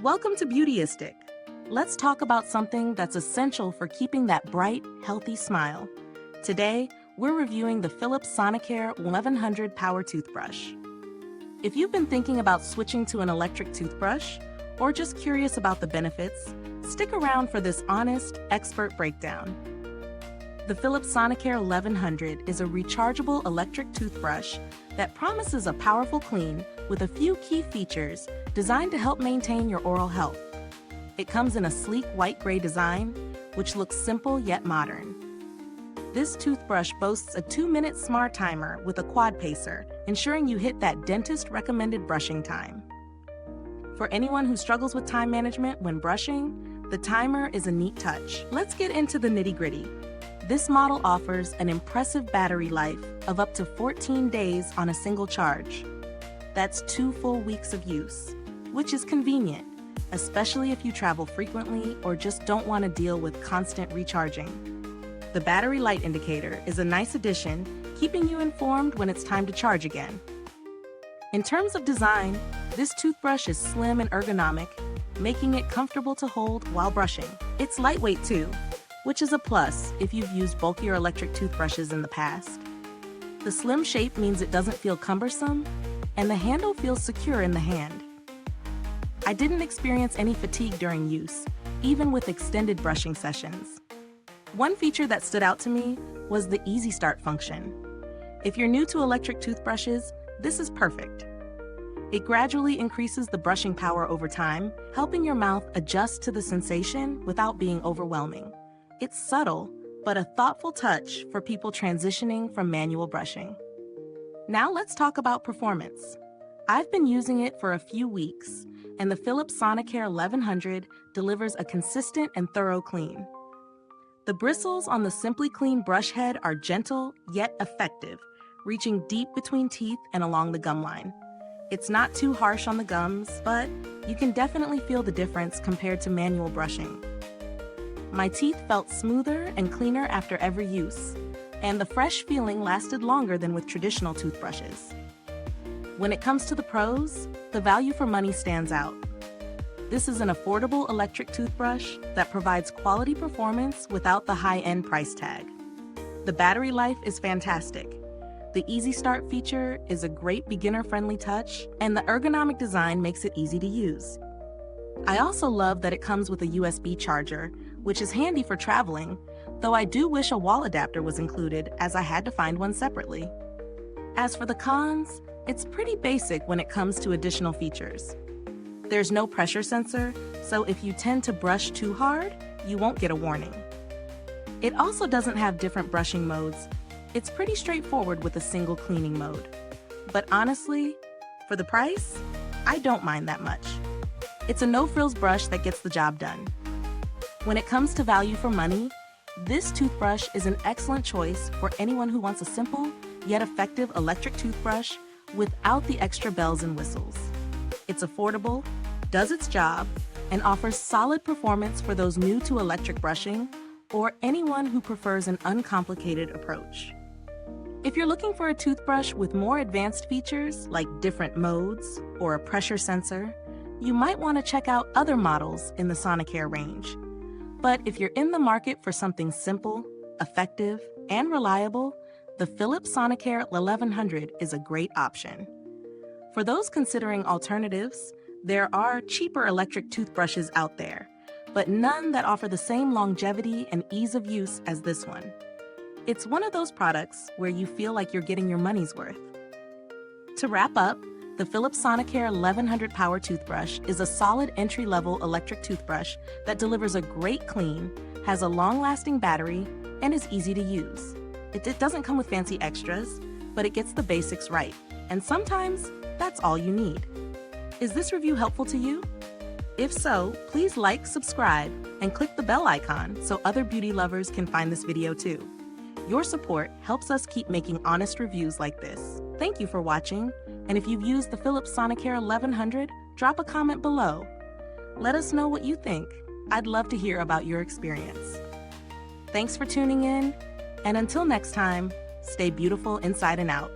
Welcome to Beautyistic. Let's talk about something that's essential for keeping that bright, healthy smile. Today, we're reviewing the Philips Sonicare 1100 Power Toothbrush. If you've been thinking about switching to an electric toothbrush, or just curious about the benefits, stick around for this honest, expert breakdown. The Philips Sonicare 1100 is a rechargeable electric toothbrush that promises a powerful clean with a few key features designed to help maintain your oral health. It comes in a sleek white-gray design, which looks simple yet modern. This toothbrush boasts a 2-minute SmarTimer with a quad pacer, ensuring you hit that dentist-recommended brushing time. For anyone who struggles with time management when brushing, the timer is a neat touch. Let's get into the nitty-gritty. This model offers an impressive battery life of up to 14 days on a single charge. That's 2 full weeks of use, which is convenient, especially if you travel frequently or just don't want to deal with constant recharging. The battery light indicator is a nice addition, keeping you informed when it's time to charge again. In terms of design, this toothbrush is slim and ergonomic, making it comfortable to hold while brushing. It's lightweight too, which is a plus if you've used bulkier electric toothbrushes in the past. The slim shape means it doesn't feel cumbersome, and the handle feels secure in the hand. I didn't experience any fatigue during use, even with extended brushing sessions. One feature that stood out to me was the Easy Start function. If you're new to electric toothbrushes, this is perfect. It gradually increases the brushing power over time, helping your mouth adjust to the sensation without being overwhelming. It's subtle, but a thoughtful touch for people transitioning from manual brushing. Now let's talk about performance. I've been using it for a few weeks, and the Philips Sonicare 1100 delivers a consistent and thorough clean. The bristles on the Simply Clean brush head are gentle yet effective, reaching deep between teeth and along the gum line. It's not too harsh on the gums, but you can definitely feel the difference compared to manual brushing. My teeth felt smoother and cleaner after every use, and the fresh feeling lasted longer than with traditional toothbrushes. When it comes to the pros, the value for money stands out. This is an affordable electric toothbrush that provides quality performance without the high-end price tag. The battery life is fantastic. The Easy Start feature is a great beginner-friendly touch, and the ergonomic design makes it easy to use. I also love that it comes with a USB charger, which is handy for traveling, though I do wish a wall adapter was included as I had to find one separately. As for the cons, it's pretty basic when it comes to additional features. There's no pressure sensor, so if you tend to brush too hard, you won't get a warning. It also doesn't have different brushing modes. It's pretty straightforward with a single cleaning mode. But honestly, for the price, I don't mind that much. It's a no-frills brush that gets the job done. When it comes to value for money, this toothbrush is an excellent choice for anyone who wants a simple yet effective electric toothbrush without the extra bells and whistles. It's affordable, does its job, and offers solid performance for those new to electric brushing or anyone who prefers an uncomplicated approach. If you're looking for a toothbrush with more advanced features like different modes or a pressure sensor, you might want to check out other models in the Sonicare range. But if you're in the market for something simple, effective, and reliable, the Philips Sonicare 1100 is a great option. For those considering alternatives, there are cheaper electric toothbrushes out there, but none that offer the same longevity and ease of use as this one. It's one of those products where you feel like you're getting your money's worth. To wrap up, the Philips Sonicare 1100 Power Toothbrush is a solid entry-level electric toothbrush that delivers a great clean, has a long-lasting battery, and is easy to use. It doesn't come with fancy extras, but it gets the basics right, and sometimes that's all you need. Is this review helpful to you? If so, please like, subscribe, and click the bell icon so other beauty lovers can find this video too. Your support helps us keep making honest reviews like this. Thank you for watching, and if you've used the Philips Sonicare 1100, drop a comment below. Let us know what you think. I'd love to hear about your experience. Thanks for tuning in, and until next time, stay beautiful inside and out.